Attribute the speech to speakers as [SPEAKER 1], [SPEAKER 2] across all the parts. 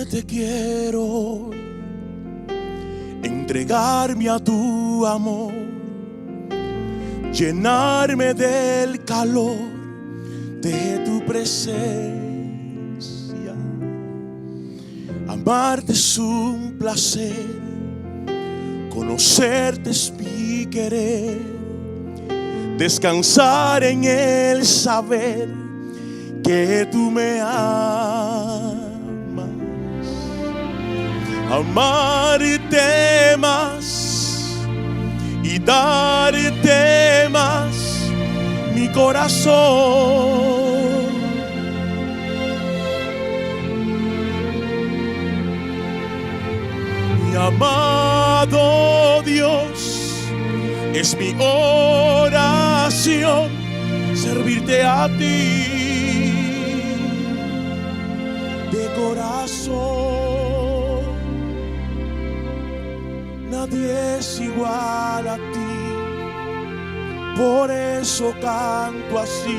[SPEAKER 1] amarte quiero, entregarme a tu amor, llenarme del calor de tu presencia. Amarte es un placer, conocerte es mi querer, descansar en el saber que tú me amas. Amarte más y darte más mi corazón. Mi amado Dios, es mi oración servirte a ti de corazón. Nadie es igual a ti, por eso canto así,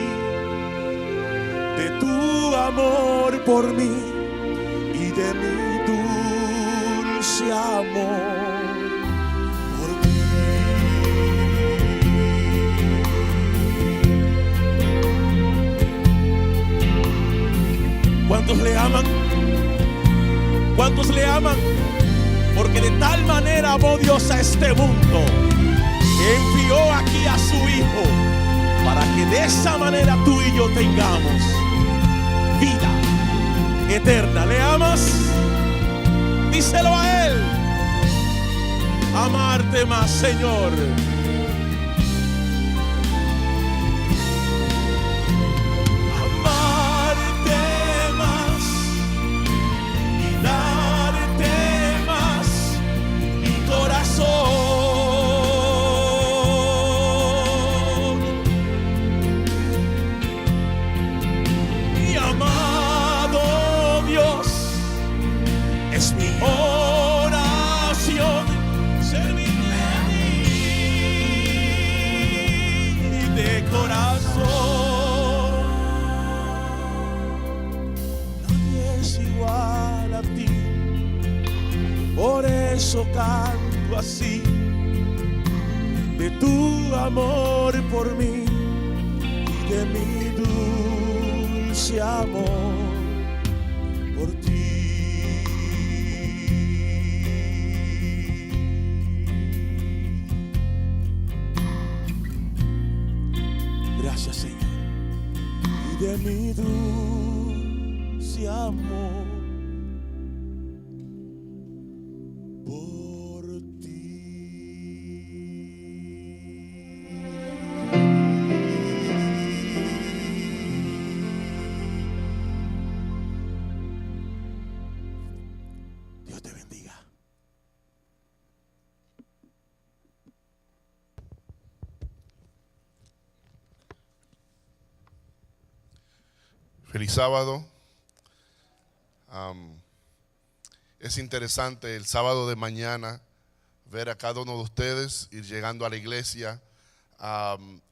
[SPEAKER 1] de tu amor por mí y de mi dulce amor por ti. ¿Cuántos le aman? ¿Cuántos le aman? Porque de tal manera amó Dios a este mundo, que envió aquí a su Hijo, para que de esa manera tú y yo tengamos vida eterna. ¿Le amas? Díselo a Él. Amarte más, Señor. Canto así, de tu amor por mí y de mi dulce amor por ti. Gracias, Señor, y de mi dulce amor.
[SPEAKER 2] Feliz sábado. Es interesante el sábado de mañana ver a cada uno de ustedes ir llegando a la iglesia.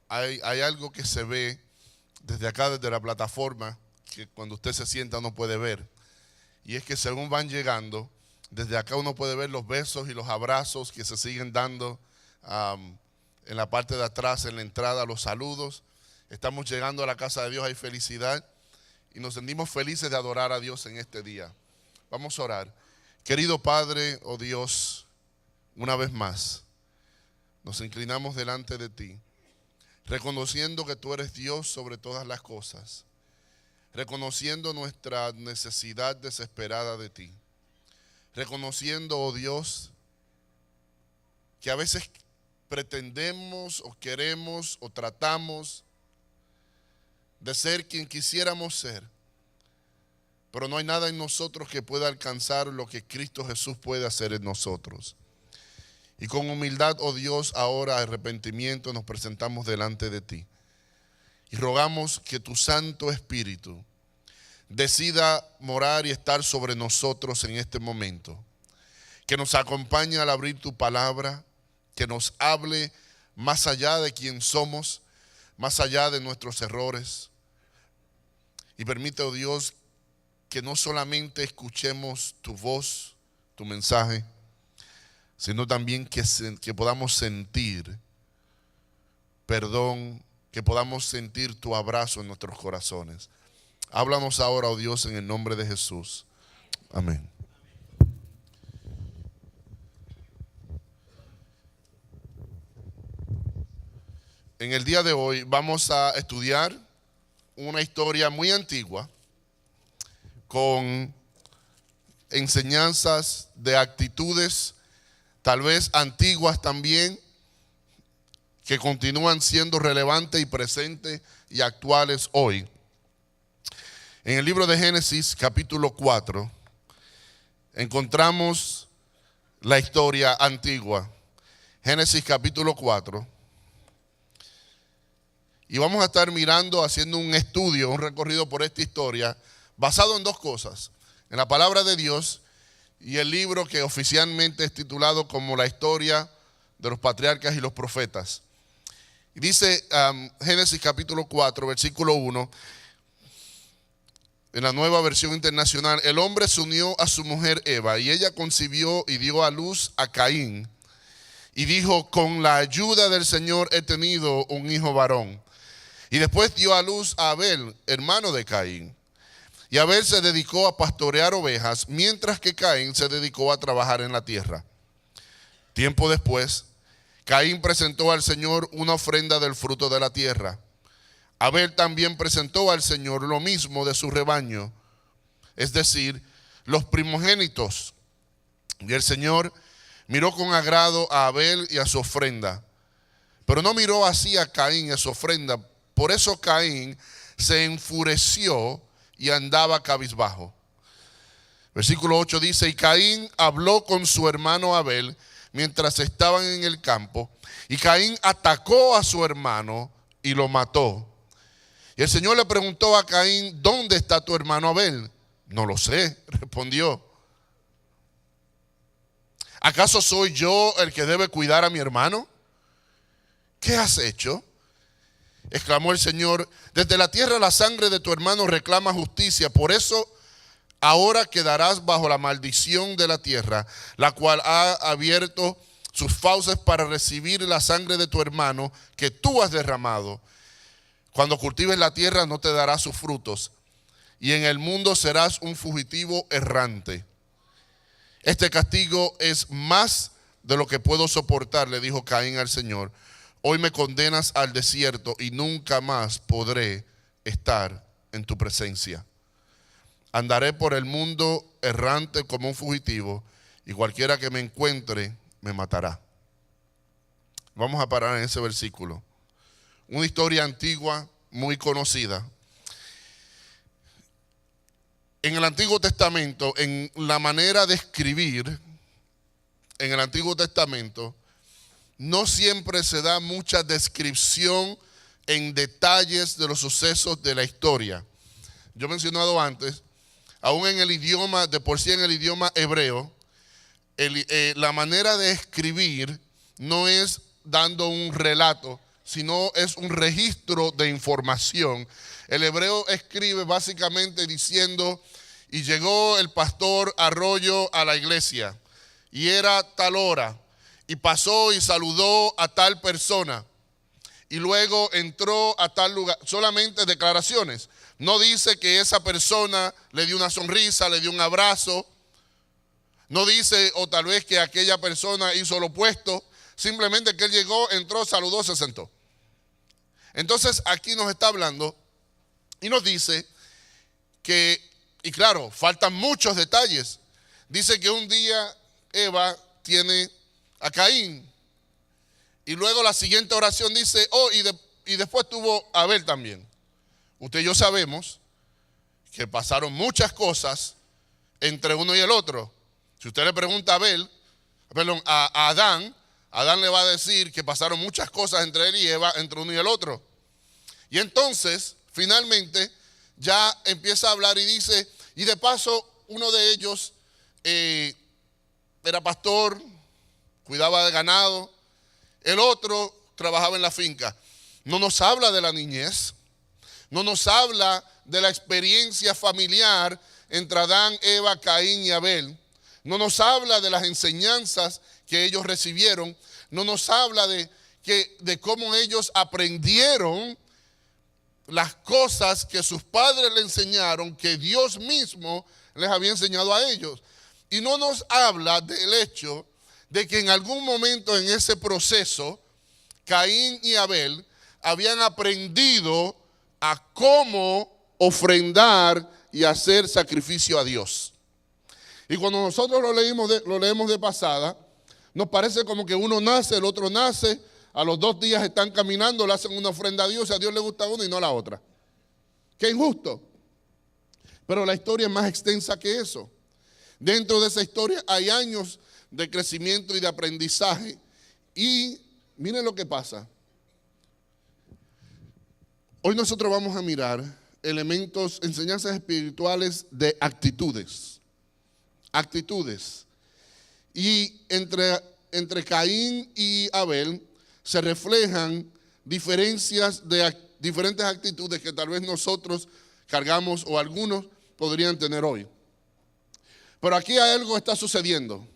[SPEAKER 2] Hay algo que se ve desde acá, desde la plataforma, que cuando usted se sienta no puede ver. Y es que según van llegando, desde acá uno puede ver los besos y los abrazos que se siguen dando en la parte de atrás, en la entrada, los saludos. Estamos llegando a la casa de Dios, hay felicidad. Y nos sentimos felices de adorar a Dios en este día. Vamos a orar. Querido Padre, oh Dios, una vez más, nos inclinamos delante de ti, reconociendo que tú eres Dios sobre todas las cosas, reconociendo nuestra necesidad desesperada de ti, reconociendo, oh Dios, que a veces pretendemos o queremos o tratamos de ser quien quisiéramos ser, pero no hay nada en nosotros que pueda alcanzar lo que Cristo Jesús puede hacer en nosotros. Y con humildad, oh Dios, ahora arrepentimiento nos presentamos delante de ti y rogamos que tu Santo Espíritu decida morar y estar sobre nosotros en este momento, que nos acompañe al abrir tu palabra, que nos hable más allá de quién somos, más allá de nuestros errores. Y permite, oh Dios, que no solamente escuchemos tu voz, tu mensaje, sino también que podamos sentir perdón, que podamos sentir tu abrazo en nuestros corazones. Háblanos ahora, oh Dios, en el nombre de Jesús. Amén. En el día de hoy vamos a estudiar una historia muy antigua con enseñanzas de actitudes tal vez antiguas también, que continúan siendo relevantes y presentes y actuales hoy. En el libro de Génesis, capítulo 4, encontramos la historia antigua. Génesis, capítulo 4. Y vamos a estar mirando, haciendo un estudio, un recorrido por esta historia, basado en dos cosas: en la palabra de Dios y el libro que oficialmente es titulado como la historia de los patriarcas y los profetas. Y dice Génesis capítulo 4, versículo 1, en la Nueva Versión Internacional: el hombre se unió a su mujer Eva, y ella concibió y dio a luz a Caín, y dijo: con la ayuda del Señor he tenido un hijo varón. Y después dio a luz a Abel, hermano de Caín. Y Abel se dedicó a pastorear ovejas, mientras que Caín se dedicó a trabajar en la tierra. Tiempo después, Caín presentó al Señor una ofrenda del fruto de la tierra. Abel también presentó al Señor lo mismo de su rebaño, es decir, los primogénitos. Y el Señor miró con agrado a Abel y a su ofrenda, pero no miró así a Caín y a su ofrenda. Por eso Caín se enfureció y andaba cabizbajo. Versículo 8 dice: y Caín habló con su hermano Abel mientras estaban en el campo, y Caín atacó a su hermano y lo mató. Y el Señor le preguntó a Caín: ¿dónde está tu hermano Abel? No lo sé, respondió. ¿Acaso soy yo el que debe cuidar a mi hermano? ¿Qué has hecho? Exclamó el Señor: desde la tierra la sangre de tu hermano reclama justicia. Por eso ahora quedarás bajo la maldición de la tierra, la cual ha abierto sus fauces para recibir la sangre de tu hermano que tú has derramado. Cuando cultives la tierra no te dará sus frutos, y en el mundo serás un fugitivo errante. Este castigo es más de lo que puedo soportar, le dijo Caín al Señor. Hoy me condenas al desierto y nunca más podré estar en tu presencia. Andaré por el mundo errante como un fugitivo, y cualquiera que me encuentre me matará. Vamos a parar en ese versículo. Una historia antigua, muy conocida. En el Antiguo Testamento, en la manera de escribir, en el Antiguo Testamento, no siempre se da mucha descripción en detalles de los sucesos de la historia. Yo he mencionado antes, aún en el idioma, de por sí en el idioma hebreo, la manera de escribir no es dando un relato, sino es un registro de información. El hebreo escribe básicamente diciendo: y llegó el pastor Arroyo a la iglesia, y era tal hora, y pasó y saludó a tal persona, y luego entró a tal lugar. Solamente declaraciones. No dice que esa persona le dio una sonrisa, le dio un abrazo. No dice, o tal vez que aquella persona hizo lo opuesto. Simplemente que él llegó, entró, saludó, se sentó. Entonces aquí nos está hablando y nos dice que, y claro, faltan muchos detalles. Dice que un día Eva tiene a Caín, y luego la siguiente oración dice: oh, y después tuvo a Abel también. Usted y yo sabemos que pasaron muchas cosas entre uno y el otro. Si usted le pregunta a Adán le va a decir que pasaron muchas cosas entre él y Eva, entre uno y el otro. Y entonces, finalmente, ya empieza a hablar y dice: y de paso, uno de ellos era pastor, cuidaba de ganado, el otro trabajaba en la finca. No nos habla de la niñez, no nos habla de la experiencia familiar entre Adán, Eva, Caín y Abel. No nos habla de las enseñanzas que ellos recibieron. No nos habla de cómo ellos aprendieron las cosas que sus padres le enseñaron, que Dios mismo les había enseñado a ellos. Y no nos habla del hecho de que en algún momento en ese proceso, Caín y Abel habían aprendido a cómo ofrendar y hacer sacrificio a Dios. Y cuando nosotros lo leemos de pasada, nos parece como que uno nace, el otro nace, a los 2 días están caminando, le hacen una ofrenda a Dios, a Dios le gusta una y no la otra. Qué injusto. Pero la historia es más extensa que eso. Dentro de esa historia hay años de crecimiento y de aprendizaje. Y miren lo que pasa. Hoy nosotros vamos a mirar elementos, enseñanzas espirituales de actitudes. Actitudes. Y entre Caín y Abel se reflejan diferentes actitudes que tal vez nosotros cargamos o algunos podrían tener hoy. Pero aquí algo está sucediendo.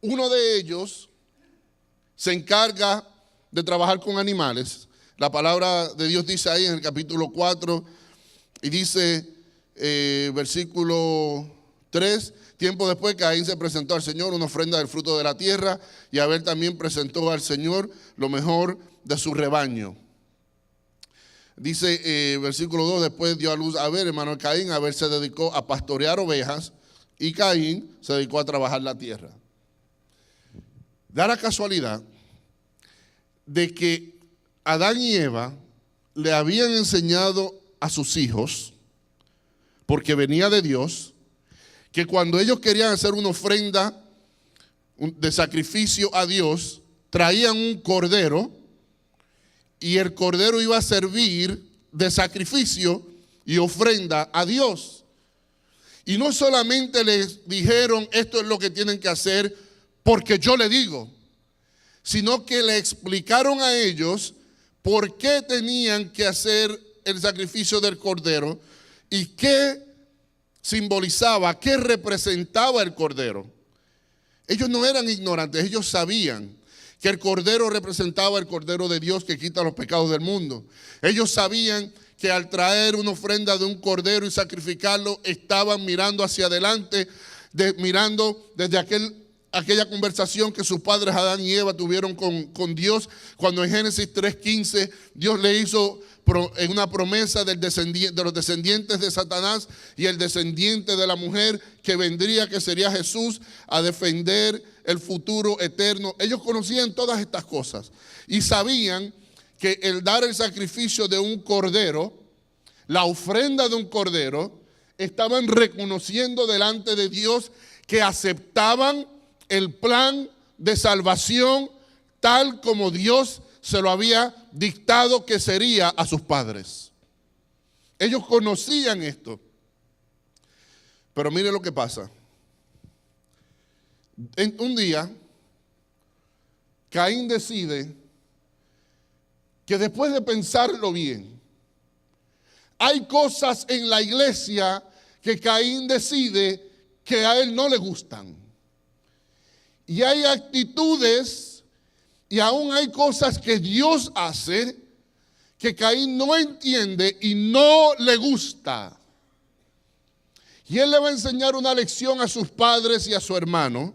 [SPEAKER 2] Uno de ellos se encarga de trabajar con animales. La palabra de Dios dice ahí en el capítulo 4 y dice, versículo 3, tiempo después Caín se presentó al Señor una ofrenda del fruto de la tierra y Abel también presentó al Señor lo mejor de su rebaño. Dice versículo 2, después dio a luz a Abel, hermano de Caín. Abel se dedicó a pastorear ovejas y Caín se dedicó a trabajar la tierra. Da la casualidad de que Adán y Eva le habían enseñado a sus hijos, porque venía de Dios, que cuando ellos querían hacer una ofrenda de sacrificio a Dios, traían un cordero y el cordero iba a servir de sacrificio y ofrenda a Dios. Y no solamente les dijeron esto es lo que tienen que hacer porque yo le digo, sino que le explicaron a ellos por qué tenían que hacer el sacrificio del cordero y qué simbolizaba, qué representaba el cordero. Ellos no eran ignorantes, ellos sabían que el cordero representaba el cordero de Dios que quita los pecados del mundo. Ellos sabían que al traer una ofrenda de un cordero y sacrificarlo, estaban mirando hacia adelante, mirando desde aquella conversación que sus padres Adán y Eva tuvieron con Dios, cuando en Génesis 3:15 Dios le hizo una promesa de los descendientes de Satanás y el descendiente de la mujer que vendría, que sería Jesús, a defender el futuro eterno. Ellos conocían todas estas cosas y sabían que el dar el sacrificio de un cordero, la ofrenda de un cordero, estaban reconociendo delante de Dios que aceptaban el plan de salvación tal como Dios se lo había dictado que sería a sus padres. Ellos conocían esto. Pero mire lo que pasa. Un día, Caín decide que después de pensarlo bien, hay cosas en la iglesia que Caín decide que a él no le gustan. Y hay actitudes y aún hay cosas que Dios hace que Caín no entiende y no le gusta. Y él le va a enseñar una lección a sus padres y a su hermano,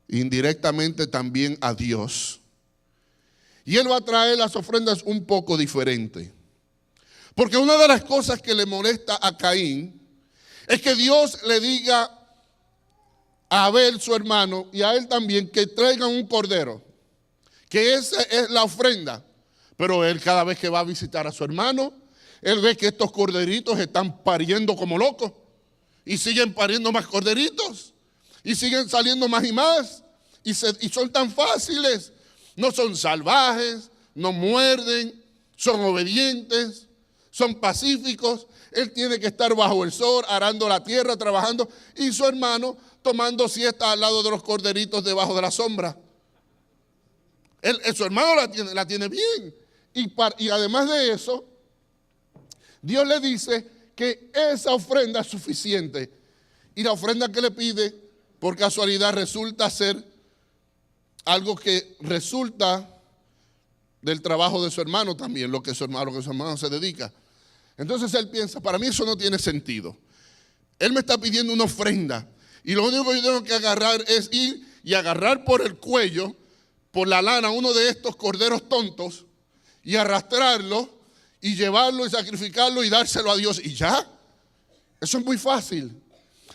[SPEAKER 2] indirectamente también a Dios. Y él va a traer las ofrendas un poco diferentes. Porque una de las cosas que le molesta a Caín es que Dios le diga a Abel, su hermano, y a él también, que traigan un cordero, que esa es la ofrenda. Pero él, cada vez que va a visitar a su hermano, él ve que estos corderitos están pariendo como locos y siguen pariendo más corderitos y siguen saliendo más y más y son tan fáciles, no son salvajes, no muerden, son obedientes, son pacíficos. Él tiene que estar bajo el sol, arando la tierra, trabajando, y su hermano tomando siesta al lado de los corderitos debajo de la sombra. Su hermano la tiene bien. Y además de eso, Dios le dice
[SPEAKER 3] que esa ofrenda es suficiente. Y la ofrenda que le pide, por casualidad, resulta ser algo que resulta del trabajo de su hermano también, lo que su hermano se dedica. Entonces él piensa, para mí eso no tiene sentido. Él me está pidiendo una ofrenda y lo único que yo tengo que agarrar es ir y agarrar por el cuello, por la lana, uno de estos corderos tontos y arrastrarlo y llevarlo y sacrificarlo y dárselo a Dios y ya. Eso es muy fácil.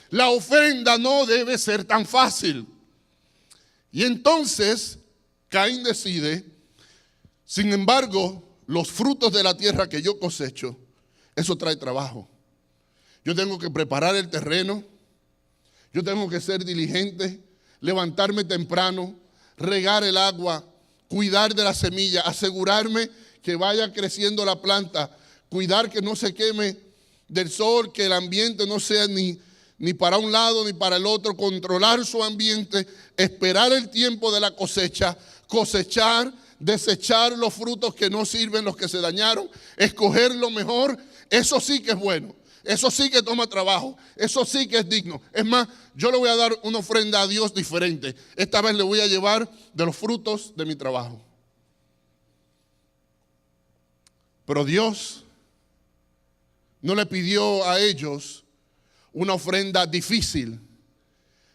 [SPEAKER 3] La ofrenda no debe ser tan fácil. Y entonces Caín decide, sin embargo, los frutos de la tierra que yo cosecho, eso trae trabajo. Yo tengo que preparar el terreno, yo tengo que ser diligente, levantarme temprano, regar el agua, cuidar de la semilla, asegurarme que vaya creciendo la planta, cuidar que no se queme del sol, que el ambiente no sea ni para un lado ni para el otro, controlar su ambiente, esperar el tiempo de la cosecha, cosechar, desechar los frutos que no sirven, los que se dañaron, escoger lo mejor. Eso sí que es bueno, eso sí que toma trabajo, eso sí que es digno. Es más, yo le voy a dar una ofrenda a Dios diferente. Esta vez le voy a llevar de los frutos de mi trabajo. Pero Dios no le pidió a ellos una ofrenda difícil,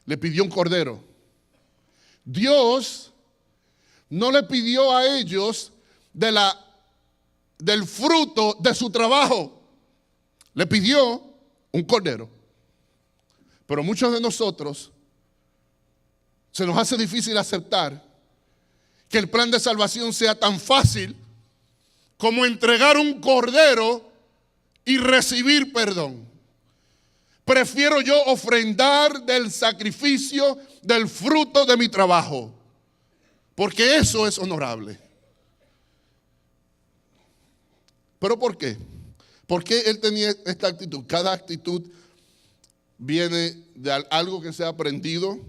[SPEAKER 3] le pidió un cordero. Dios no le pidió a ellos del fruto de su trabajo, le pidió un cordero. Pero muchos de nosotros se nos hace difícil aceptar que el plan de salvación sea tan fácil como entregar un cordero y recibir perdón. Prefiero yo ofrendar del sacrificio del fruto de mi trabajo, porque eso es honorable. ¿Pero por qué? ¿Por qué él tenía esta actitud? Cada actitud viene de algo que se ha aprendido,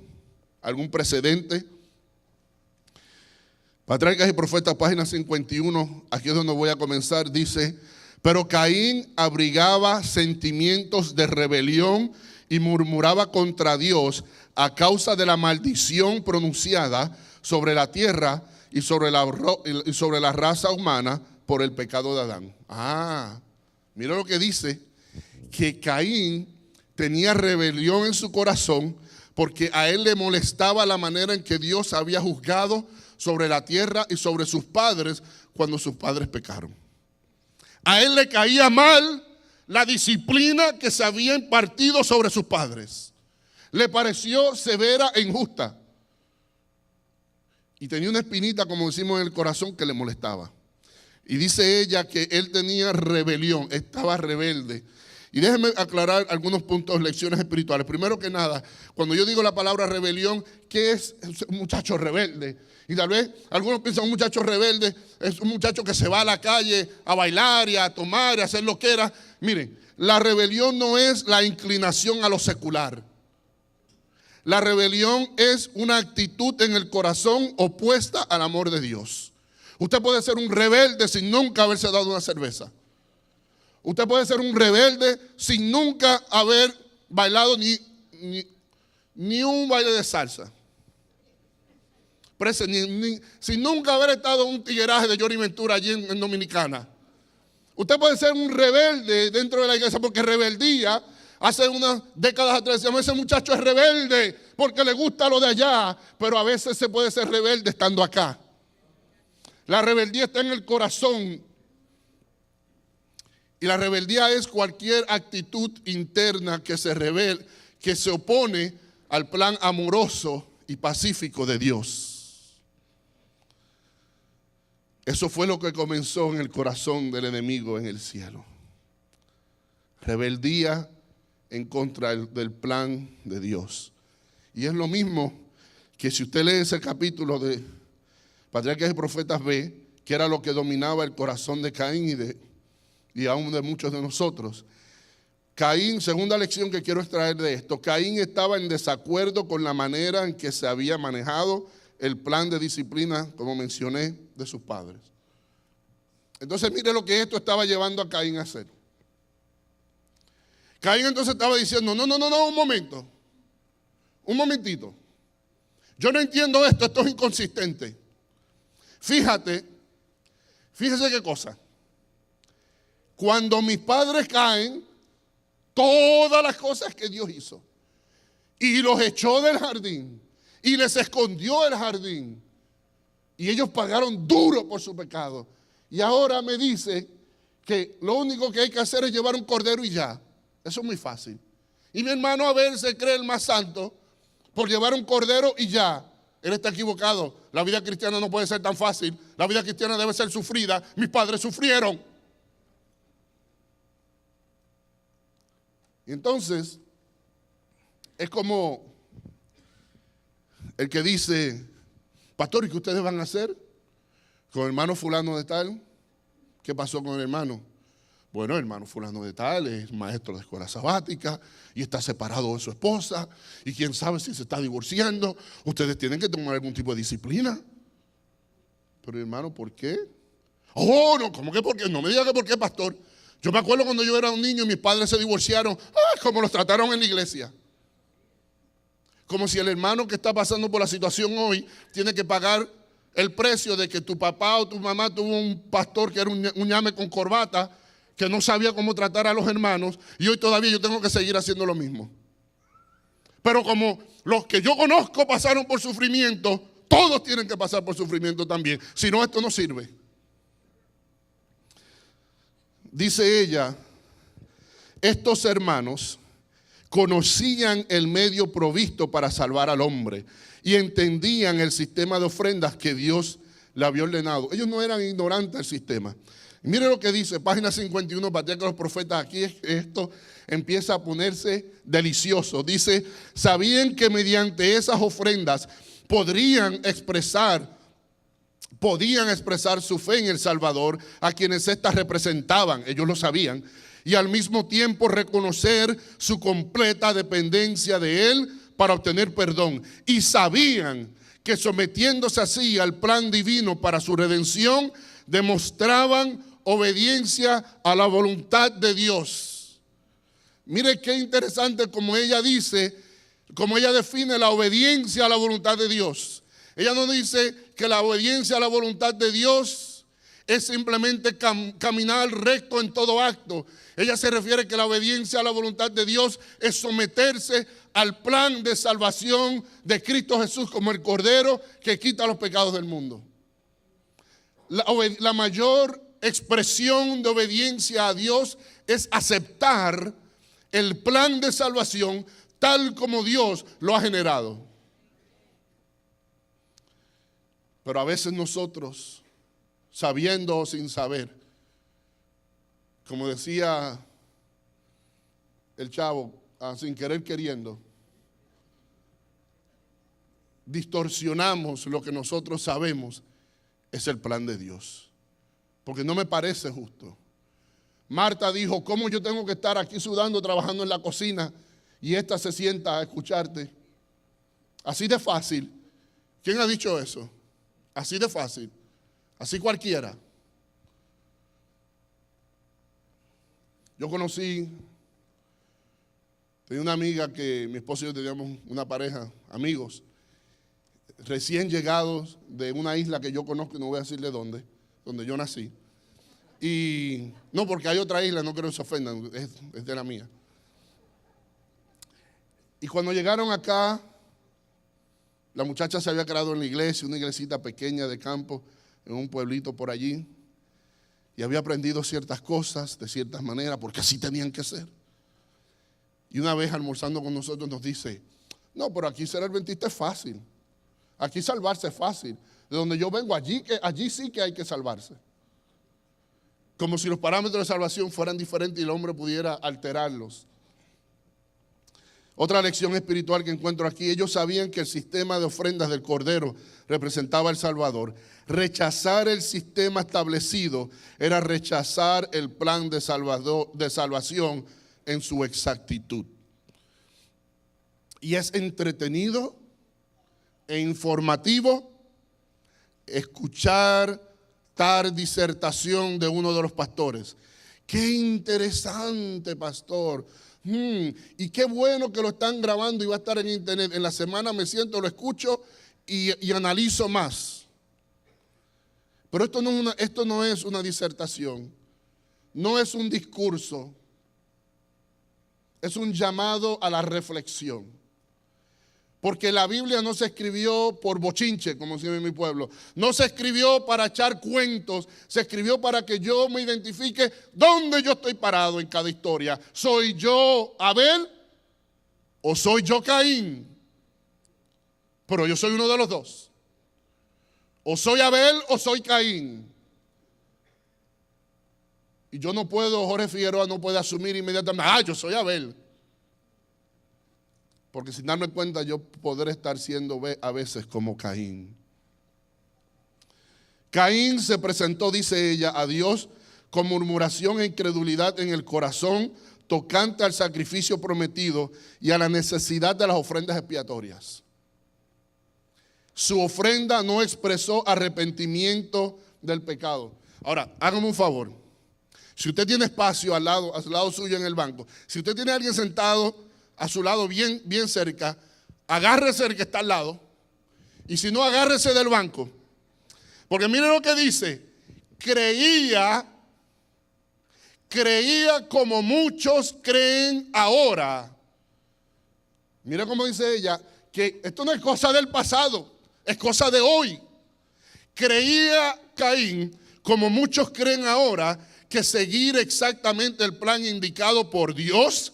[SPEAKER 3] algún precedente. Patriarcas y Profetas, página 51, aquí es donde voy a comenzar, dice: pero Caín abrigaba sentimientos de rebelión y murmuraba contra Dios a causa de la maldición pronunciada sobre la tierra y sobre la raza humana por el pecado de Adán. Mira lo que dice, que Caín tenía rebelión en su corazón porque a él le molestaba la manera en que Dios había juzgado sobre la tierra y sobre sus padres cuando sus padres pecaron. A él le caía mal la disciplina que se había impartido sobre sus padres. Le pareció severa e injusta. Y tenía una espinita, como decimos, en el corazón que le molestaba. Y dice ella que él tenía rebelión, estaba rebelde. Y déjenme aclarar algunos puntos, lecciones espirituales. Primero que nada, cuando yo digo la palabra rebelión, ¿qué es un muchacho rebelde? Y tal vez algunos piensan un muchacho rebelde es un muchacho que se va a la calle a bailar y a tomar y a hacer lo que era. Miren, la rebelión no es la inclinación a lo secular. La rebelión es una actitud en el corazón opuesta al amor de Dios. Usted puede ser un rebelde sin nunca haberse dado una cerveza. Usted puede ser un rebelde sin nunca haber bailado ni un baile de salsa. Sin nunca haber estado en un tigueraje de Johnny Ventura allí en Dominicana. Usted puede ser un rebelde dentro de la iglesia, porque rebeldía, hace unas décadas atrás decíamos, ese muchacho es rebelde porque le gusta lo de allá, pero a veces se puede ser rebelde estando acá. La rebeldía está en el corazón. Y la rebeldía es cualquier actitud interna que se opone al plan amoroso y pacífico de Dios. Eso fue lo que comenzó en el corazón del enemigo en el cielo. Rebeldía en contra del plan de Dios. Y es lo mismo que si usted lee ese capítulo de Patriarcas y Profetas, ve que era lo que dominaba el corazón de Caín y aún de muchos de nosotros. Caín, segunda lección que quiero extraer de esto, Caín estaba en desacuerdo con la manera en que se había manejado el plan de disciplina, como mencioné, de sus padres. Entonces mire lo que esto estaba llevando a Caín a hacer. Caín entonces estaba diciendo, no, un momento. Un momentito. Yo no entiendo esto es inconsistente. Fíjese qué cosa. Cuando mis padres caen, todas las cosas que Dios hizo y los echó del jardín y les escondió el jardín y ellos pagaron duro por su pecado, y ahora me dice que lo único que hay que hacer es llevar un cordero y ya. Eso es muy fácil. Y mi hermano Abel se cree el más santo por llevar un cordero y ya. Él está equivocado. La vida cristiana no puede ser tan fácil. La vida cristiana debe ser sufrida. Mis padres sufrieron. Y entonces, es como el que dice, pastor, ¿y qué ustedes van a hacer con el hermano fulano de tal? ¿Qué pasó con el hermano? Bueno, el hermano fulano de tal es maestro de escuela sabática y está separado de su esposa y quién sabe si se está divorciando. Ustedes tienen que tomar algún tipo de disciplina. Pero hermano, ¿por qué? Oh, no, ¿cómo que por qué? No me diga que por qué, pastor. Yo me acuerdo cuando yo era un niño y mis padres se divorciaron. ¡Ay, cómo los trataron en la iglesia! Como si el hermano que está pasando por la situación hoy tiene que pagar el precio de que tu papá o tu mamá tuvo un pastor que era un ñame con corbata, que no sabía cómo tratar a los hermanos, y hoy todavía yo tengo que seguir haciendo lo mismo. Pero como los que yo conozco pasaron por sufrimiento, todos tienen que pasar por sufrimiento también. Si no, esto no sirve. Dice ella, estos hermanos conocían el medio provisto para salvar al hombre y entendían el sistema de ofrendas que Dios le había ordenado. Ellos no eran ignorantes del sistema. Mire lo que dice, página 51, para que los profetas, aquí esto empieza a ponerse delicioso. Dice, sabían que mediante esas ofrendas podían expresar su fe en el Salvador a quienes éstas representaban, ellos lo sabían, y al mismo tiempo reconocer su completa dependencia de Él para obtener perdón. Y sabían que sometiéndose así al plan divino para su redención, demostraban obediencia a la voluntad de Dios. Mire qué interesante como ella dice, como ella define la obediencia a la voluntad de Dios. Ella no dice que la obediencia a la voluntad de Dios es simplemente caminar recto en todo acto. Ella se refiere que la obediencia a la voluntad de Dios es someterse al plan de salvación de Cristo Jesús como el Cordero que quita los pecados del mundo. La mayor expresión de obediencia a Dios es aceptar el plan de salvación tal como Dios lo ha generado. Pero a veces nosotros, sabiendo o sin saber, como decía el chavo, sin querer queriendo, distorsionamos lo que nosotros sabemos es el plan de Dios. Porque no me parece justo. Marta dijo, ¿cómo yo tengo que estar aquí sudando, trabajando en la cocina y esta se sienta a escucharte? Así de fácil. ¿Quién ha dicho eso? Así de fácil. Así cualquiera. Yo tenía una amiga que mi esposo y yo teníamos una pareja, amigos, recién llegados de una isla que yo conozco, y no voy a decir de dónde, donde yo nací. Y no, porque hay otra isla, no quiero que se ofendan, es de la mía. Y cuando llegaron acá, la muchacha se había quedado en la iglesia, una iglesita pequeña de campo, en un pueblito por allí. Y había aprendido ciertas cosas de ciertas maneras, porque así tenían que ser. Y una vez almorzando con nosotros nos dice, no, pero aquí ser adventista es fácil. Aquí salvarse es fácil. De donde yo vengo, allí sí que hay que salvarse. Como si los parámetros de salvación fueran diferentes y el hombre pudiera alterarlos. Otra lección espiritual que encuentro aquí, ellos sabían que el sistema de ofrendas del Cordero representaba al Salvador. Rechazar el sistema establecido era rechazar el plan de salvación en su exactitud. Y es entretenido e informativo escuchar tal disertación de uno de los pastores. Qué interesante, pastor. Y qué bueno que lo están grabando y va a estar en internet. En la semana me siento, lo escucho y analizo más. Pero esto no es una disertación, no es un discurso, es un llamado a la reflexión. Porque la Biblia no se escribió por bochinche, como se llama en mi pueblo. No se escribió para echar cuentos, se escribió para que yo me identifique dónde yo estoy parado en cada historia. ¿Soy yo Abel o soy yo Caín? Pero yo soy uno de los dos. O soy Abel o soy Caín. Y yo no puedo, Jorge Figueroa no puede asumir inmediatamente, yo soy Abel. Porque sin darme cuenta yo podré estar siendo a veces como Caín. Caín se presentó, dice ella, a Dios con murmuración e incredulidad en el corazón tocante al sacrificio prometido y a la necesidad de las ofrendas expiatorias. Su ofrenda no expresó arrepentimiento del pecado. Ahora, hágame un favor. Si usted tiene espacio al lado suyo en el banco, si usted tiene a alguien sentado a su lado bien cerca, agárrese el que está al lado, y si no, agárrese del banco. Porque mire lo que dice: creía como muchos creen ahora. Mira cómo dice ella, que esto no es cosa del pasado, es cosa de hoy. Creía Caín, como muchos creen ahora, que seguir exactamente el plan indicado por Dios,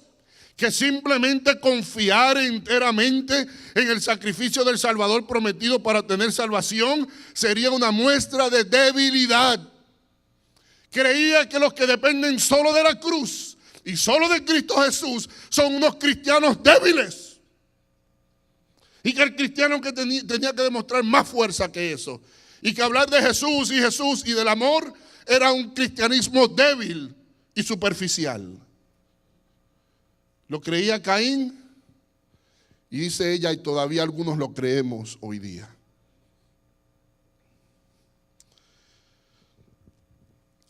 [SPEAKER 3] que simplemente confiar enteramente en el sacrificio del Salvador prometido para tener salvación, sería una muestra de debilidad. Creía que los que dependen solo de la cruz y solo de Cristo Jesús son unos cristianos débiles. Y que el cristiano que tenía que demostrar más fuerza que eso. Y que hablar de Jesús y del amor era un cristianismo débil y superficial. Lo creía Caín, y dice ella, y todavía algunos lo creemos hoy día.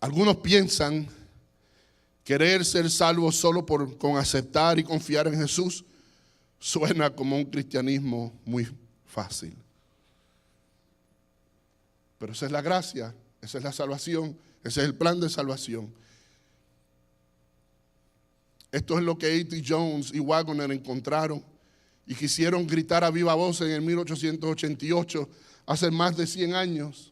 [SPEAKER 3] Algunos piensan querer ser salvos solo con aceptar y confiar en Jesús. Suena como un cristianismo muy fácil. Pero esa es la gracia, esa es la salvación, ese es el plan de salvación. Esto es lo que A.T. Jones y Waggoner encontraron y quisieron gritar a viva voz en el 1888, hace más de 100 años.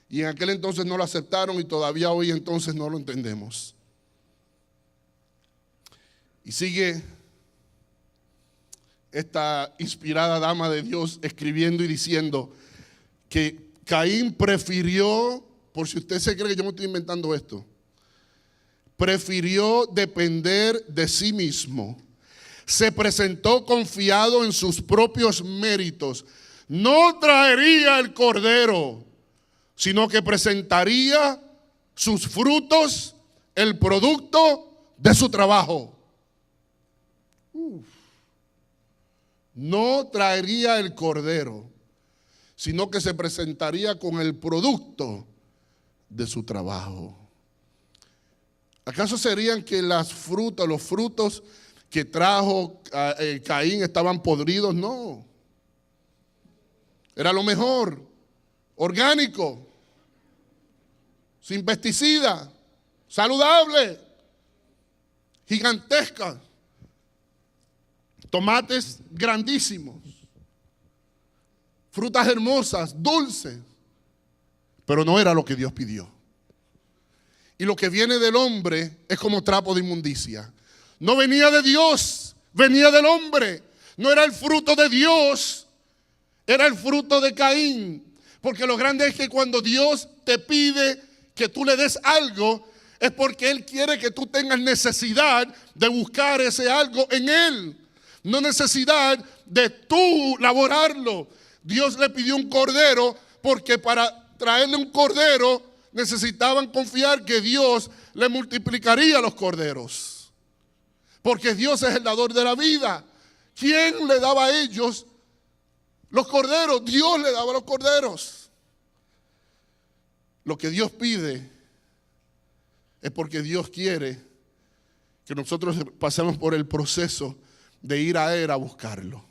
[SPEAKER 3] Y en aquel entonces no lo aceptaron y todavía hoy entonces no lo entendemos. Y sigue esta inspirada dama de Dios escribiendo y diciendo que Caín prefirió, por si usted se cree que yo me estoy inventando esto, prefirió depender de sí mismo. Se presentó confiado en sus propios méritos. No traería el cordero, sino que presentaría sus frutos, el producto de su trabajo. No traería el cordero, sino que se presentaría con el producto de su trabajo. ¿Acaso serían que los frutos que trajo Caín estaban podridos? No. Era lo mejor, orgánico, sin pesticida, saludable, gigantesca. Tomates grandísimos, frutas hermosas, dulces, pero no era lo que Dios pidió. Y lo que viene del hombre es como trapo de inmundicia. No venía de Dios, venía del hombre. No era el fruto de Dios, era el fruto de Caín. Porque lo grande es que cuando Dios te pide que tú le des algo, es porque Él quiere que tú tengas necesidad de buscar ese algo en Él. No necesidad de tú laborarlo. Dios le pidió un cordero porque para traerle un cordero necesitaban confiar que Dios le multiplicaría los corderos. Porque Dios es el dador de la vida. ¿Quién le daba a ellos los corderos? Dios le daba los corderos. Lo que Dios pide es porque Dios quiere que nosotros pasemos por el proceso de ir a Él a buscarlo.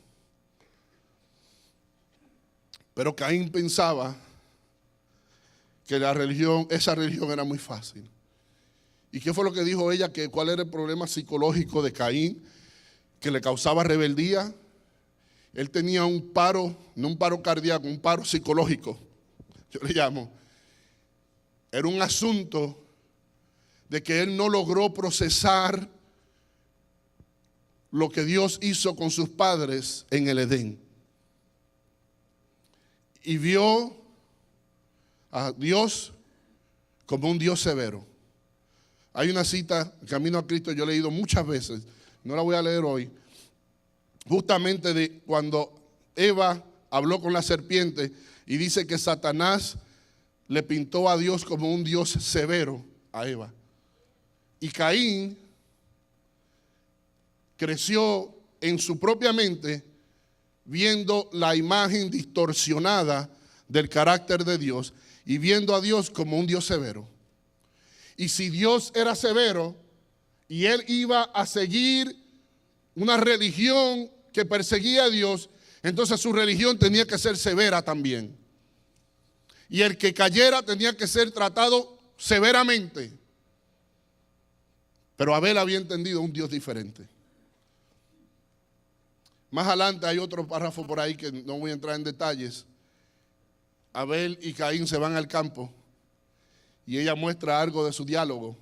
[SPEAKER 3] Pero Caín pensaba que esa religión era muy fácil. ¿Y qué fue lo que dijo ella? ¿Cuál era el problema psicológico de Caín que le causaba rebeldía? Él tenía un paro, no un paro cardíaco, un paro psicológico, yo le llamo. Era un asunto de que él no logró procesar lo que Dios hizo con sus padres en el Edén. Y vio a Dios como un Dios severo. Hay una cita, Camino a Cristo, yo he leído muchas veces, no la voy a leer hoy, justamente de cuando Eva habló con la serpiente y dice que Satanás le pintó a Dios como un Dios severo a Eva. Y Caín creció en su propia mente viendo la imagen distorsionada del carácter de Dios y viendo a Dios como un Dios severo. Y si Dios era severo y él iba a seguir una religión que perseguía a Dios, entonces su religión tenía que ser severa también. Y el que cayera tenía que ser tratado severamente. Pero Abel había entendido un Dios diferente. Más adelante hay otro párrafo por ahí que no voy a entrar en detalles. Abel y Caín se van al campo y ella muestra algo de su diálogo.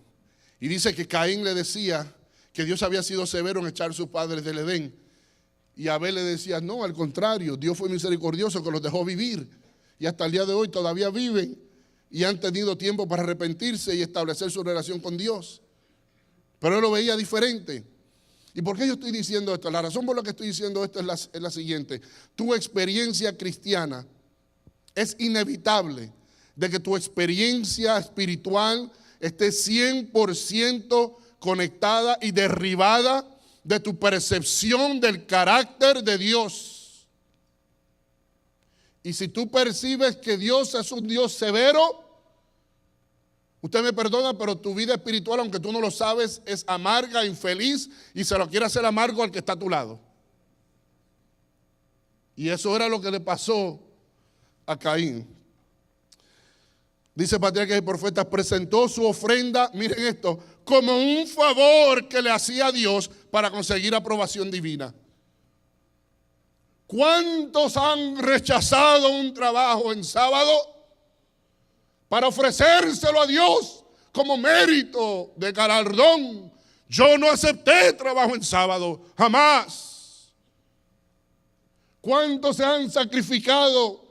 [SPEAKER 3] Y dice que Caín le decía que Dios había sido severo en echar a sus padres del Edén. Y Abel le decía, no, al contrario, Dios fue misericordioso que los dejó vivir. Y hasta el día de hoy todavía viven y han tenido tiempo para arrepentirse y establecer su relación con Dios. Pero él lo veía diferente. ¿Y por qué yo estoy diciendo esto? La razón por la que estoy diciendo esto es la siguiente. Tu experiencia cristiana es inevitable de que tu experiencia espiritual esté 100% conectada y derribada de tu percepción del carácter de Dios. Y si tú percibes que Dios es un Dios severo, usted me perdona, pero tu vida espiritual, aunque tú no lo sabes, es amarga, infeliz y se lo quiere hacer amargo al que está a tu lado. Y eso era lo que le pasó a Caín. Dice Patriarcas y Profetas, presentó su ofrenda, miren esto, como un favor que le hacía a Dios para conseguir aprobación divina. ¿Cuántos han rechazado un trabajo en sábado para ofrecérselo a Dios como mérito de galardón? Yo no acepté trabajo en sábado, jamás. ¿Cuántos se han sacrificado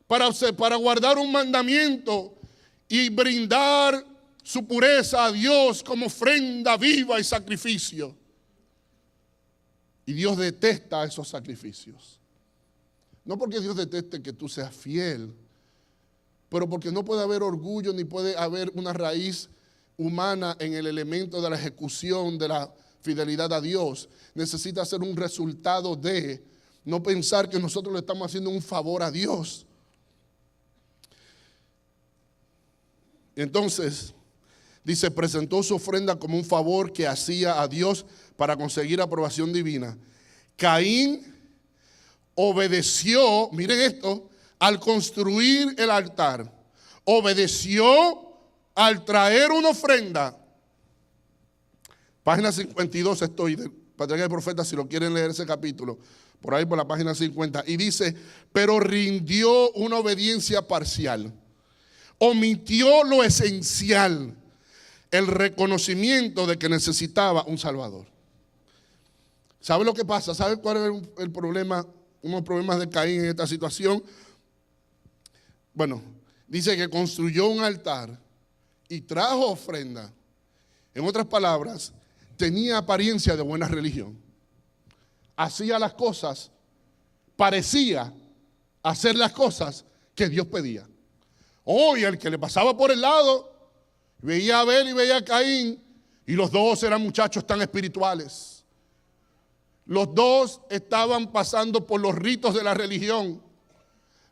[SPEAKER 3] para guardar un mandamiento y brindar su pureza a Dios como ofrenda viva y sacrificio? Y Dios detesta esos sacrificios. No porque Dios deteste que tú seas fiel, pero porque no puede haber orgullo ni puede haber una raíz humana en el elemento de la ejecución de la fidelidad a Dios. Necesita ser un resultado de no pensar que nosotros le estamos haciendo un favor a Dios. Entonces, dice, presentó su ofrenda como un favor que hacía a Dios para conseguir aprobación divina. Caín obedeció, miren esto, al construir el altar. Obedeció al traer una ofrenda. Página 52 estoy, del Patriarca y Profetas, si lo quieren leer ese capítulo, por ahí por la página 50. Y dice, pero rindió una obediencia parcial. Omitió lo esencial, el reconocimiento de que necesitaba un Salvador. ¿Sabe lo que pasa? ¿Sabe cuál es el problema? Unos problemas de Caín en esta situación. Bueno, dice que construyó un altar y trajo ofrenda. En otras palabras, tenía apariencia de buena religión. Hacía las cosas, parecía hacer las cosas que Dios pedía. Hoy el que le pasaba por el lado, veía a Abel y veía a Caín, y los dos eran muchachos tan espirituales. Los dos estaban pasando por los ritos de la religión.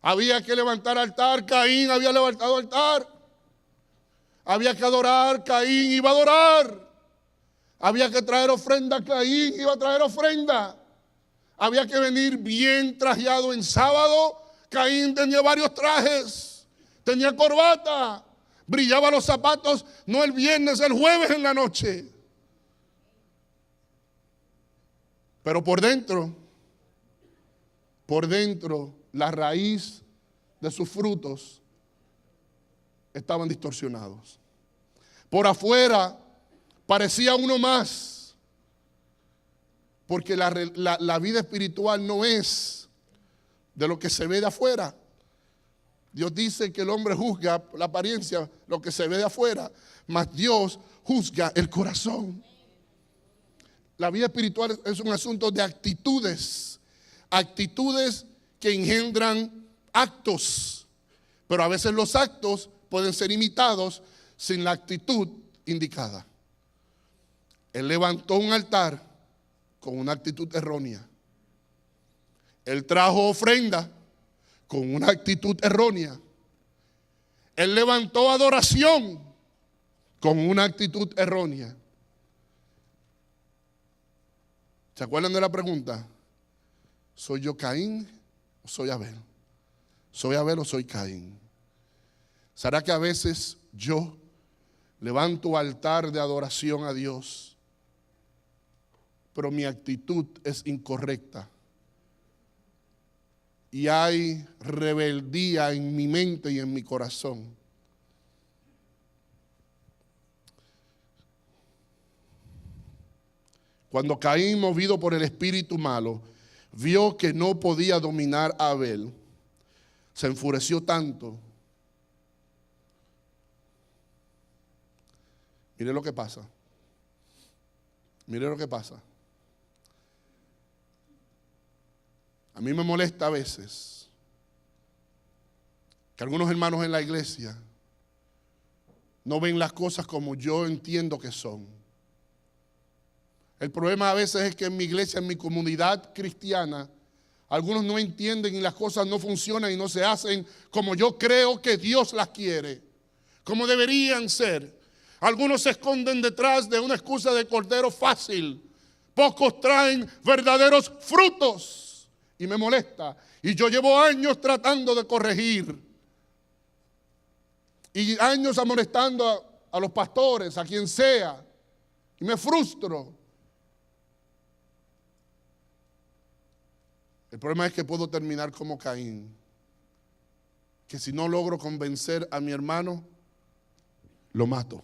[SPEAKER 3] Había que levantar altar, Caín había levantado altar. Había que adorar, Caín iba a adorar. Había que traer ofrenda. Caín iba a traer ofrenda. Había que venir bien trajeado en sábado. Caín tenía varios trajes. Tenía corbata. Brillaba los zapatos, no el viernes, el jueves en la noche. Pero por dentro, la raíz de sus frutos estaban distorsionados. Por afuera parecía uno más, porque la vida espiritual no es de lo que se ve de afuera. Dios dice que el hombre juzga la apariencia, lo que se ve de afuera, mas Dios juzga el corazón. La vida espiritual es un asunto de actitudes, actitudes que engendran actos, pero a veces los actos pueden ser imitados sin la actitud indicada. Él levantó un altar con una actitud errónea. Él trajo ofrenda con una actitud errónea. Él levantó adoración con una actitud errónea. ¿Se acuerdan de la pregunta? ¿Soy yo Caín o soy Abel? ¿Soy Abel o soy Caín? ¿Será que a veces yo levanto altar de adoración a Dios, pero mi actitud es incorrecta? Y hay rebeldía en mi mente y en mi corazón. Cuando Caín, movido por el espíritu malo, vio que no podía dominar a Abel, se enfureció tanto. Mire lo que pasa. Mire lo que pasa. A mí me molesta a veces que algunos hermanos en la iglesia no ven las cosas como yo entiendo que son. El problema a veces es que en mi iglesia, en mi comunidad cristiana, algunos no entienden y las cosas no funcionan y no se hacen como yo creo que Dios las quiere, como deberían ser. Algunos se esconden detrás de una excusa de cordero fácil. Pocos traen verdaderos frutos. Y me molesta. Y yo llevo años tratando de corregir. Y años amonestando a los pastores, a quien sea. Y me frustro. El problema es que puedo terminar como Caín. Que si no logro convencer a mi hermano, lo mato.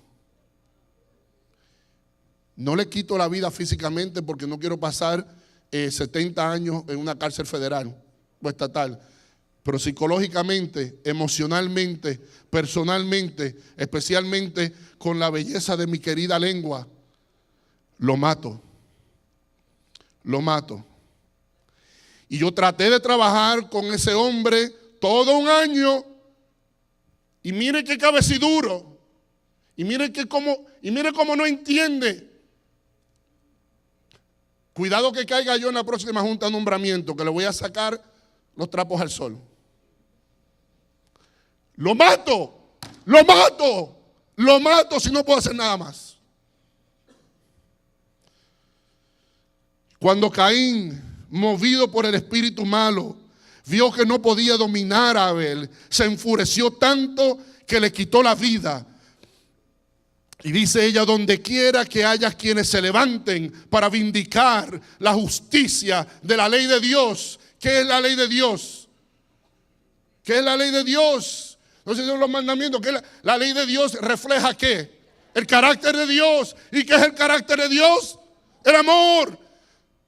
[SPEAKER 3] No le quito la vida físicamente porque no quiero pasar 70 años en una cárcel federal o estatal, pero psicológicamente, emocionalmente, personalmente, especialmente con la belleza de mi querida lengua, lo mato. Lo mato. Y yo traté de trabajar con ese hombre todo un año y mire qué cabeciduro y mire cómo no entiende. Cuidado que caiga yo en la próxima junta de nombramiento, que le voy a sacar los trapos al sol. Lo mato si no puedo hacer nada más. Cuando Caín, movido por el espíritu malo, vio que no podía dominar a Abel, se enfureció tanto que le quitó la vida. Y dice ella, donde quiera que haya quienes se levanten para vindicar la justicia de la ley de Dios. ¿Qué es la ley de Dios? ¿Qué es la ley de Dios? No sé si son los mandamientos. ¿Qué la ley de Dios refleja qué? El carácter de Dios. ¿Y qué es el carácter de Dios? El amor.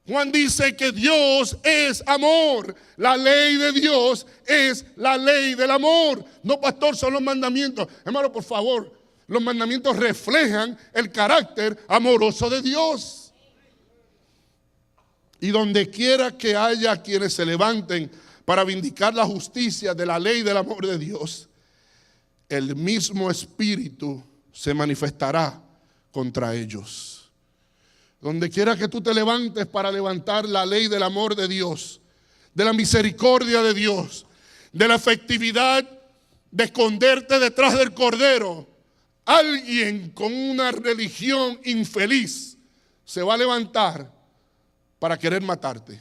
[SPEAKER 3] Juan dice que Dios es amor. La ley de Dios es la ley del amor. No, pastor, son los mandamientos. Hermano, por favor. Los mandamientos reflejan el carácter amoroso de Dios. Y donde quiera que haya quienes se levanten para vindicar la justicia de la ley del amor de Dios, el mismo Espíritu se manifestará contra ellos. Donde quiera que tú te levantes para levantar la ley del amor de Dios, de la misericordia de Dios, de la efectividad de esconderte detrás del cordero, alguien con una religión infeliz se va a levantar para querer matarte.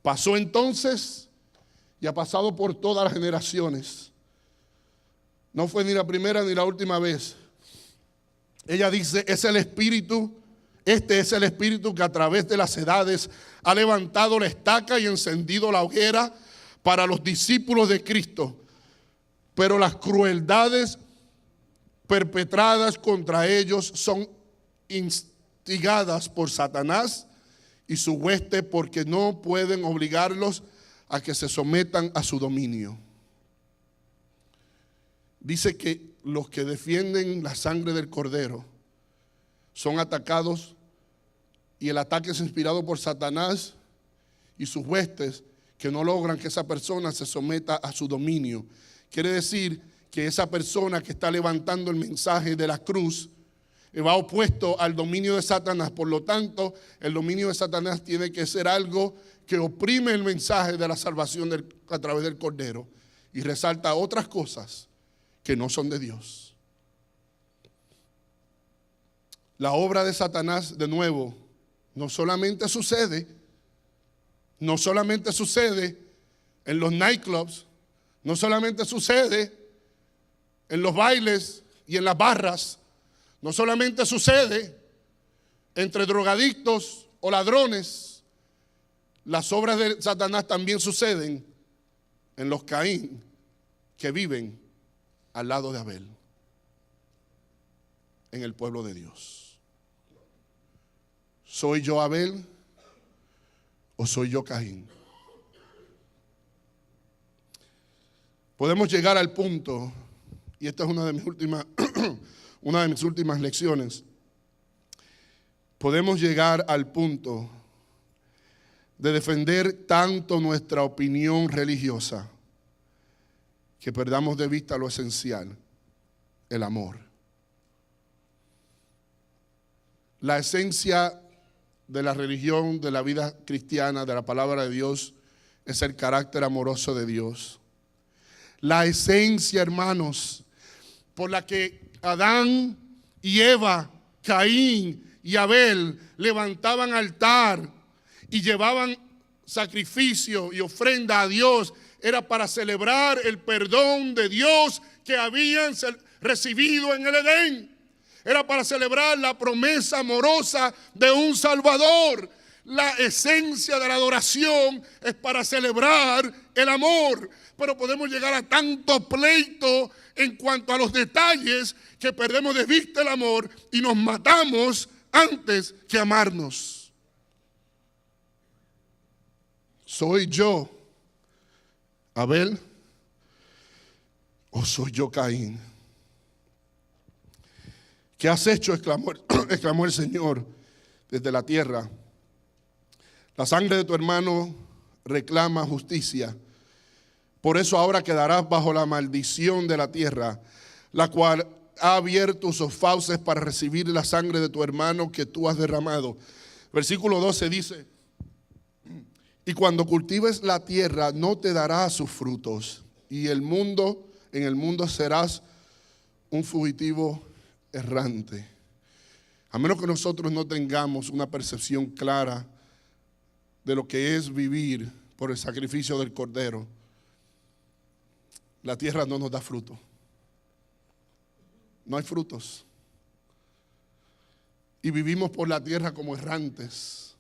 [SPEAKER 3] Pasó entonces y ha pasado por todas las generaciones. No fue ni la primera ni la última vez. Ella dice, es el espíritu, este es el espíritu que a través de las edades ha levantado la estaca y encendido la hoguera para los discípulos de Cristo. Pero las crueldades perpetradas contra ellos son instigadas por Satanás y su hueste, porque no pueden obligarlos a que se sometan a su dominio. Dice que los que defienden la sangre del Cordero son atacados, y el ataque es inspirado por Satanás y sus huestes, que no logran que esa persona se someta a su dominio. Quiere decir que esa persona que está levantando el mensaje de la cruz va opuesto al dominio de Satanás. Por lo tanto, el dominio de Satanás tiene que ser algo que oprime el mensaje de la salvación a través del Cordero y resalta otras cosas que no son de Dios. La obra de Satanás, de nuevo, no solamente sucede en los nightclubs, no solamente sucede en los bailes y en las barras, no solamente sucede entre drogadictos o ladrones. Las obras de Satanás también suceden en los Caín que viven al lado de Abel, en el pueblo de Dios. ¿Soy yo Abel o soy yo Caín? Podemos llegar al punto, y esta es una de mis últimas lecciones. Podemos llegar al punto de defender tanto nuestra opinión religiosa que perdamos de vista lo esencial, el amor. La esencia de la religión, de la vida cristiana, de la palabra de Dios, es el carácter amoroso de Dios. La esencia, hermanos, por la que Adán y Eva, Caín y Abel levantaban altar y llevaban sacrificio y ofrenda a Dios, era para celebrar el perdón de Dios que habían recibido en el Edén. Era para celebrar la promesa amorosa de un Salvador. La esencia de la adoración es para celebrar el amor. Pero podemos llegar a tanto pleito en cuanto a los detalles que perdemos de vista el amor y nos matamos antes que amarnos. ¿Soy yo Abel o soy yo Caín? ¿Qué has hecho?, exclamó el Señor desde la tierra. La sangre de tu hermano reclama justicia. Por eso ahora quedarás bajo la maldición de la tierra, la cual ha abierto sus fauces para recibir la sangre de tu hermano que tú has derramado. Versículo 12 dice, y cuando cultives la tierra no te dará sus frutos, y en el mundo serás un fugitivo errante. A menos que nosotros no tengamos una percepción clara de lo que es vivir por el sacrificio del Cordero, la tierra no nos da fruto. No hay frutos. Y vivimos por la tierra como errantes.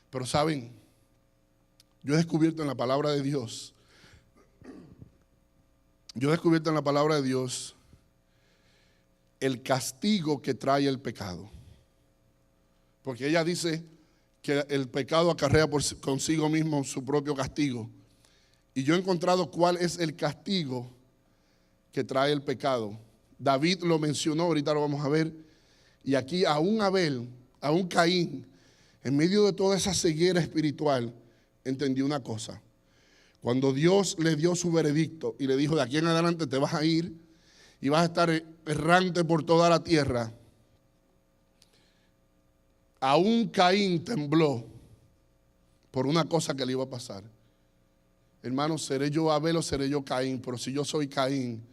[SPEAKER 3] Pero saben, yo he descubierto en la palabra de Dios, el castigo que trae el pecado. Porque ella dice que el pecado acarrea consigo mismo su propio castigo. Y yo he encontrado cuál es el castigo que trae el pecado. David lo mencionó, ahorita lo vamos a ver. Y aquí a un Abel, a un Caín, en medio de toda esa ceguera espiritual, entendió una cosa. Cuando Dios le dio su veredicto y le dijo, de aquí en adelante te vas a ir y vas a estar errante por toda la tierra, aún Caín tembló por una cosa que le iba a pasar. Hermano, ¿seré yo Abel o seré yo Caín? Pero si yo soy Caín,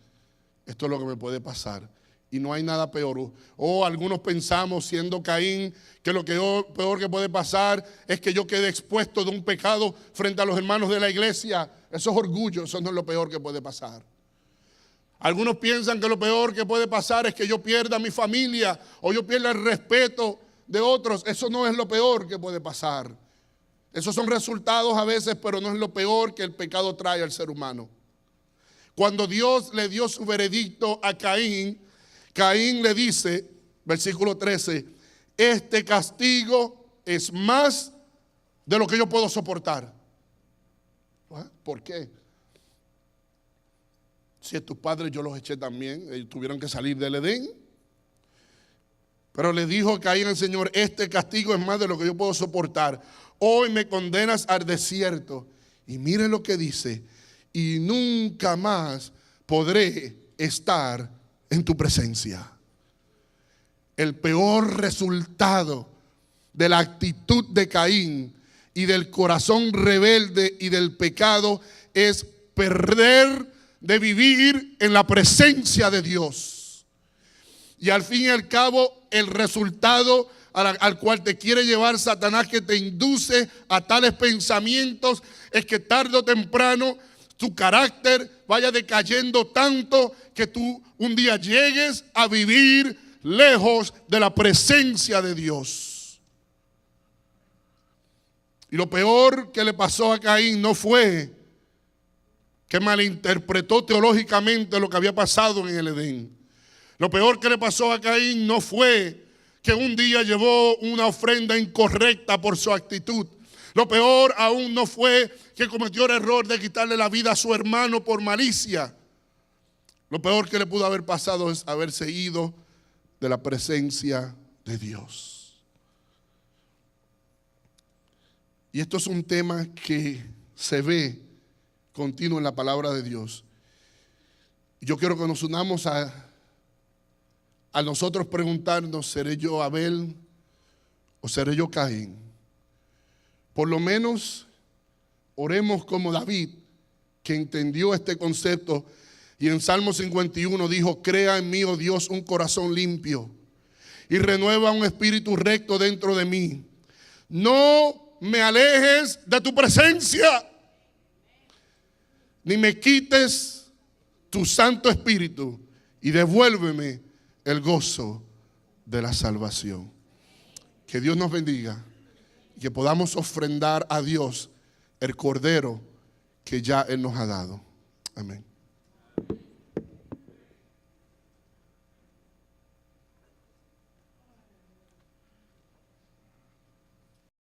[SPEAKER 3] esto es lo que me puede pasar. Y no hay nada peor. O algunos pensamos, siendo Caín, que lo peor que puede pasar es que yo quede expuesto de un pecado frente a los hermanos de la iglesia. Eso es orgullo, eso no es lo peor que puede pasar. Algunos piensan que lo peor que puede pasar es que yo pierda mi familia o yo pierda el respeto de otros. Eso no es lo peor que puede pasar. Esos son resultados a veces, pero no es lo peor que el pecado trae al ser humano. Cuando Dios le dio su veredicto a Caín, Caín le dice, versículo 13, este castigo es más de lo que yo puedo soportar. ¿Por qué? Si a tus padres yo los eché también, ellos tuvieron que salir del Edén. Pero le dijo Caín al Señor, este castigo es más de lo que yo puedo soportar. Hoy me condenas al desierto. Y mire lo que dice, y nunca más podré estar en tu presencia. El peor resultado de la actitud de Caín y del corazón rebelde y del pecado es perder de vivir en la presencia de Dios. Y al fin y al cabo, el resultado al cual te quiere llevar Satanás, que te induce a tales pensamientos, es que tarde o temprano tu carácter vaya decayendo tanto que tú un día llegues a vivir lejos de la presencia de Dios. Y lo peor que le pasó a Caín no fue que malinterpretó teológicamente lo que había pasado en el Edén. Lo peor que le pasó a Caín no fue que un día llevó una ofrenda incorrecta por su actitud. Lo peor aún no fue que cometió el error de quitarle la vida a su hermano por malicia. Lo peor que le pudo haber pasado es haberse ido de la presencia de Dios. Y esto es un tema que se ve continuo en la palabra de Dios. Yo quiero que nos unamos a nosotros preguntarnos, ¿seré yo Abel o seré yo Caín? Por lo menos oremos como David, que entendió este concepto y en Salmo 51 dijo, crea en mí, oh Dios, un corazón limpio y renueva un espíritu recto dentro de mí. No me alejes de tu presencia, ni me quites tu Santo Espíritu, y devuélveme el gozo de la salvación. Que Dios nos bendiga y que podamos ofrendar a Dios el cordero que ya Él nos ha dado. Amén.